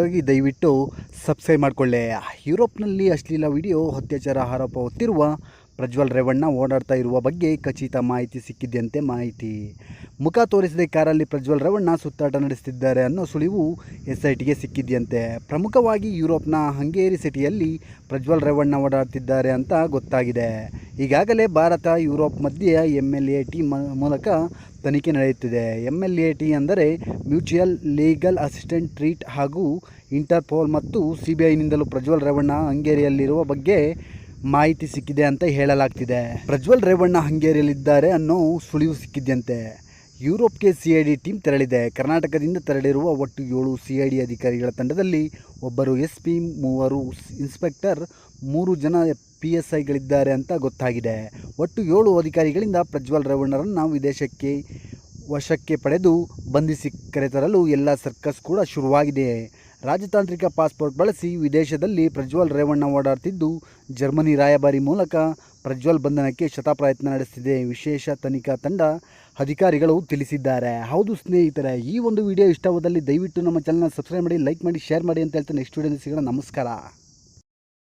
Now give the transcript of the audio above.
ಹಾಗಾಗಿ ದಯವಿಟ್ಟು ಸಬ್ಸ್ಕ್ರೈಬ್ ಮಾಡಿಕೊಳ್ಳಿ. ಯುರೋಪ್ನಲ್ಲಿ ಅಶ್ಲೀಲ ವಿಡಿಯೋ ಅತ್ಯಾಚಾರ ಆರೋಪ ಹೊತ್ತಿರುವ ಪ್ರಜ್ವಲ್ ರೇವಣ್ಣ ಓಡಾಡ್ತಾ ಇರುವ ಬಗ್ಗೆ ಖಚಿತ ಮಾಹಿತಿ ಸಿಕ್ಕಿದ್ದಂತೆ ಮಾಹಿತಿ. ಮುಖ ತೋರಿಸದೆ ಕಾರಲ್ಲಿ ಪ್ರಜ್ವಲ್ ರೇವಣ್ಣ ಸುತ್ತಾಟ ನಡೆಸುತ್ತಿದ್ದಾರೆ ಅನ್ನೋ ಸುಳಿವು SITಗೆ ಸಿಕ್ಕಿದ್ದಂತೆ. ಪ್ರಮುಖವಾಗಿ ಯುರೋಪ್ನ ಹಂಗೇರಿ ಸಿಟಿಯಲ್ಲಿ ಪ್ರಜ್ವಲ್ ರೇವಣ್ಣ ಓಡಾಡ್ತಿದ್ದಾರೆ ಅಂತ ಗೊತ್ತಾಗಿದೆ. ಈಗಾಗಲೇ ಭಾರತ ಯುರೋಪ್ ಮಧ್ಯೆ MLAT ಮೂಲಕ ತನಿಖೆ ನಡೆಯುತ್ತಿದೆ. MLAT ಅಂದರೆ ಮ್ಯೂಚುವಲ್ ಲೀಗಲ್ ಅಸಿಸ್ಟೆಂಟ್ ಟ್ರೀಟ್ ಹಾಗೂ ಇಂಟರ್ಪೋಲ್ ಮತ್ತು CBIನಿಂದಲೂ ಪ್ರಜ್ವಲ್ ರೇವಣ್ಣ ಹಂಗೇರಿಯಲ್ಲಿರುವ ಬಗ್ಗೆ ಮಾಹಿತಿ ಸಿಕ್ಕಿದೆ ಅಂತ ಹೇಳಲಾಗ್ತಿದೆ. ಪ್ರಜ್ವಲ್ ರೇವಣ್ಣ ಹಂಗೇರಿಯಲ್ಲಿದ್ದಾರೆ ಅನ್ನೋ ಸುಳಿವು ಸಿಕ್ಕಿದ್ದಂತೆ ಯುರೋಪ್ಗೆ CID ಟೀಮ್ ತೆರಳಿದೆ. ಕರ್ನಾಟಕದಿಂದ ತೆರಳಿರುವ ಒಟ್ಟು 7 CID ಅಧಿಕಾರಿಗಳ ತಂಡದಲ್ಲಿ ಒಬ್ಬರು SP, 3 ಇನ್ಸ್ಪೆಕ್ಟರ್, 3 ಜನ PSIಗಳಿದ್ದಾರೆ ಅಂತ ಗೊತ್ತಾಗಿದೆ. ಒಟ್ಟು 7 ಅಧಿಕಾರಿಗಳಿಂದ ಪ್ರಜ್ವಲ್ ರೇವಣ್ಣರನ್ನು ವಿದೇಶಕ್ಕೆ ವಶಕ್ಕೆ ಪಡೆದು ಬಂಧಿಸಿ ಕರೆತರಲು ಎಲ್ಲ ಸರ್ಕಸ್ ಕೂಡ ಶುರುವಾಗಿದೆ. ರಾಜತಾಂತ್ರಿಕ ಪಾಸ್ಪೋರ್ಟ್ ಬಳಸಿ ವಿದೇಶದಲ್ಲಿ ಪ್ರಜ್ವಲ್ ರೇವಣ್ಣ ಓಡಾಡ್ತಿದ್ದು, ಜರ್ಮನಿ ರಾಯಭಾರಿ ಮೂಲಕ ಪ್ರಜ್ವಲ್ ಬಂಧನಕ್ಕೆ ಶತಪ್ರಯತ್ನ ನಡೆಸುತ್ತಿದೆ ವಿಶೇಷ ತನಿಖಾ ತಂಡ ಅಧಿಕಾರಿಗಳು ತಿಳಿಸಿದ್ದಾರೆ. ಹೌದು ಸ್ನೇಹಿತರೆ, ಈ ಒಂದು ವಿಡಿಯೋ ಇಷ್ಟವಾದಲ್ಲಿ ದಯವಿಟ್ಟು ನಮ್ಮ ಚಾನಲ್ನ ಸಬ್ಸ್ಕ್ರೈಬ್ ಮಾಡಿ, ಲೈಕ್ ಮಾಡಿ, ಶೇರ್ ಮಾಡಿ ಅಂತ ಹೇಳ್ತಾ ನೆಕ್ಸ್ಟ್ ವಿಡಿಯೋದಲ್ಲಿ ಸಿಗೋಣ. ನಮಸ್ಕಾರ.